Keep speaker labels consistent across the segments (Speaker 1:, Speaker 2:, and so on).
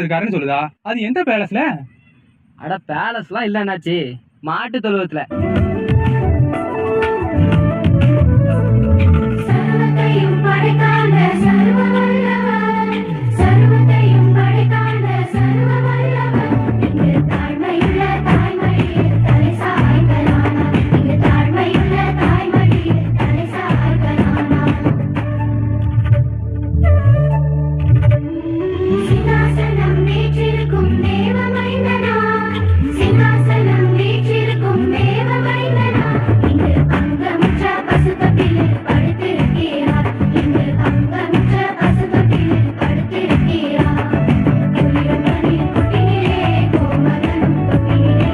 Speaker 1: இருக்காருன்னு சொல்லுதா? அது எந்த பேலஸ்ல?
Speaker 2: அட பேலஸ்லாம் இல்ல என்னாச்சு, மாட்டு தொழுவத்துல.
Speaker 3: சர்வத்தையும் படைத்தாண்ட சர்வ வல்லவர், சர்வத்தையும் படைத்தாண்ட சர்வ வல்லவர். இங்கு தாழ்மையுள்ள தாய்மடியில் தலை சாய்க்கலானார், இங்கு தாழ்மையுள்ள தாய்மடியில் தலை சாய்க்கலானார். சிங்காசனம் வீற்றிருக்கும் தேவ மைந்தனா, சிங்காசனம் வீற்றிருக்கும் தேவ மைந்தனா, இங்கு அங்கமுற்ற பசுத்தொட்டிலில் படுத்திருக்கிறார், இங்கு அங்கமுற்ற பசுத்தொட்டிலில் படுத்திருக்கிறார். குளிரமணில் கொட்டினிலே கோமகனும் தொட்டினிலே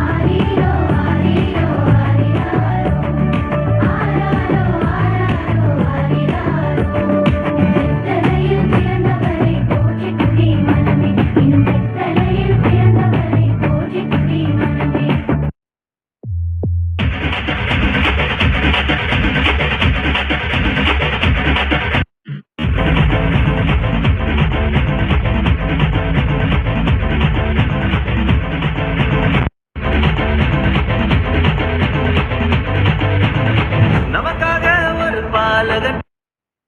Speaker 3: ஆரீரோ ஆரீரோ ஆரிராரோ, ஆராரோ ஆராரோ ஆரிராரோ. வெத்தலையில் பிறந்தவரை போற்றிக் குடி மனமே, இன்னும் வெத்தலையில் பிறந்தவரை போற்றிக் குடி மனமே.
Speaker 4: நமக்காக ஒரு பாலகன்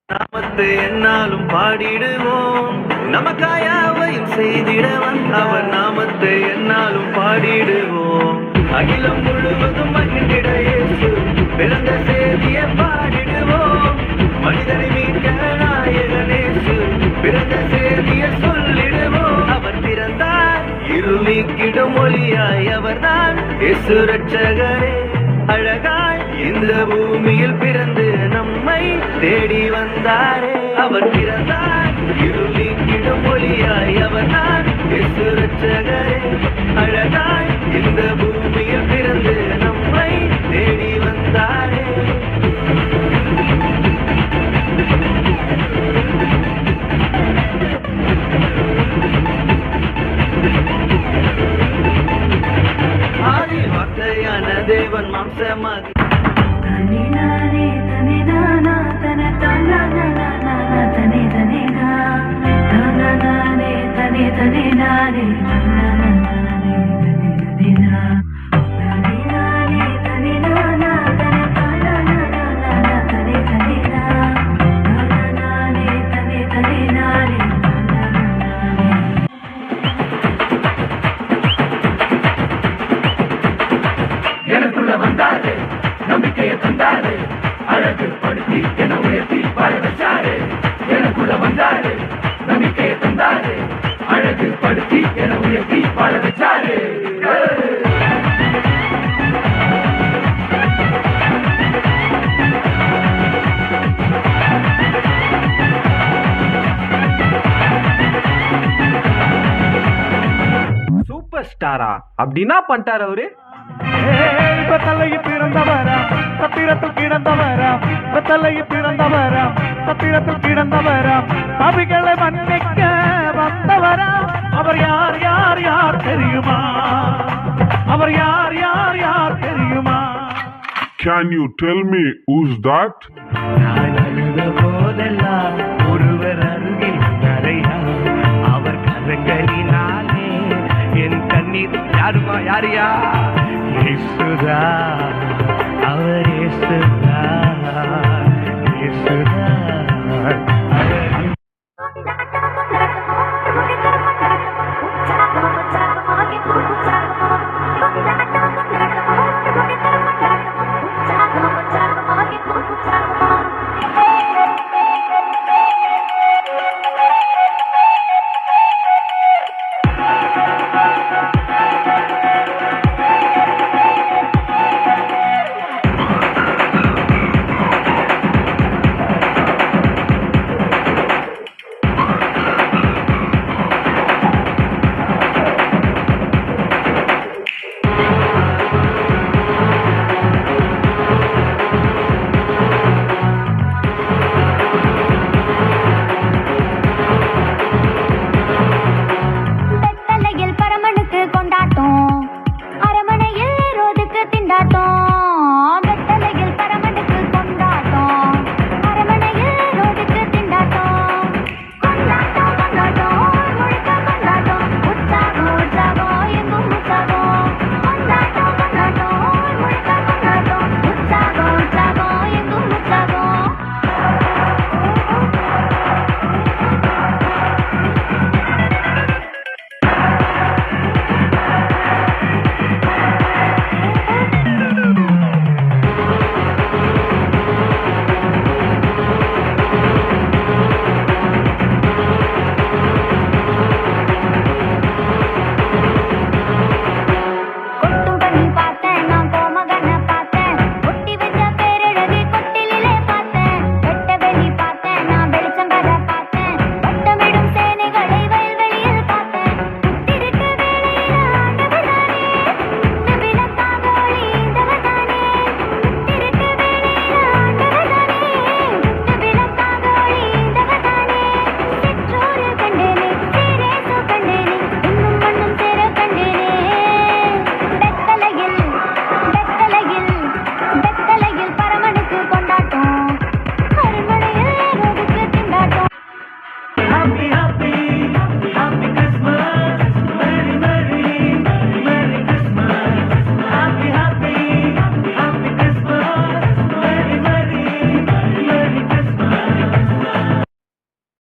Speaker 4: நாமத்தை என்னாலும் பாடிடுவோம். நமக்காய் யாவையும் செய்திடவன் அவர் நாமத்தை என்னாலும் பாடிடுவோம். அகிலம் முழுவதும் மகிழ்ந்திட இயேசு பிறந்த செய்தியை பாடிடுவோம். மனிதனை மீட்க நாயகனேசு பிறந்த செய்தியை சொல்லிடுவோம். அவர் பிறந்தார் இருள் நீக்கிடும் ஒளியாய், அவர்தான் இயேசு ரட்சகரே. அழகாய் இந்த பூமியில் பிறந்து நம்மை தேடி வந்தாரே. அவர் பிறந்தார் இருள் நீக்கிடும் ஒளியாய், அவர்தான் இயேசு ரட்சகரே. அழகாய் இந்த பூமியில் பிறந்து நம்மை தேடி வந்தாரே. ஆதி வார்த்தையான தேவன் மாம்சமாகி
Speaker 3: தனி நானே தனி நானா தன தானா நானா நானா தனி தனி நா தானா நானே தனி தனி நானே நானா நானே தனி தனி நா தனி நானே தனி நானா தன தானா நானா நானா தனி தனி நா தானா நானே தனி தனி நானே நானா நானே.
Speaker 5: எனக்குள்ள வந்தாரு, நம்பிக்கையை தந்தாரு, அழகு படுத்தி என உயர்த்தி வாழ வச்சாரு. எனக்குள்ள வந்தாரு, நம்பிக்கையை தந்தாரு, அழகு படுத்தி என உயர்த்தி வாழ வச்சாரு.
Speaker 4: சூப்பர் ஸ்டாரா அப்படின்னா பண்ணிட்டார் அவரு.
Speaker 6: தலையை பிறந்தவரா சத்திரத்தில் கிடந்தவரா, தலையை பிறந்தவரா சத்திரத்தில் கிடந்தவரா, பாவிகளை மன்னிக்க வந்தவரா. அவர் யார் யார் யார் தெரியுமா? அவர் யார் யார் யார் தெரியுமா?
Speaker 7: Can you tell me who's that?
Speaker 4: நான் அழுத போதெல்லாம் ஒருவர் அருகில் வந்தாரையா, அவர் கரங்களினாலே என் கண்ணீர் யாருமா யாரியா? இயேசுதா, அவர் இயேசுதா, இயேசுதா அவர்.
Speaker 6: நம்பியா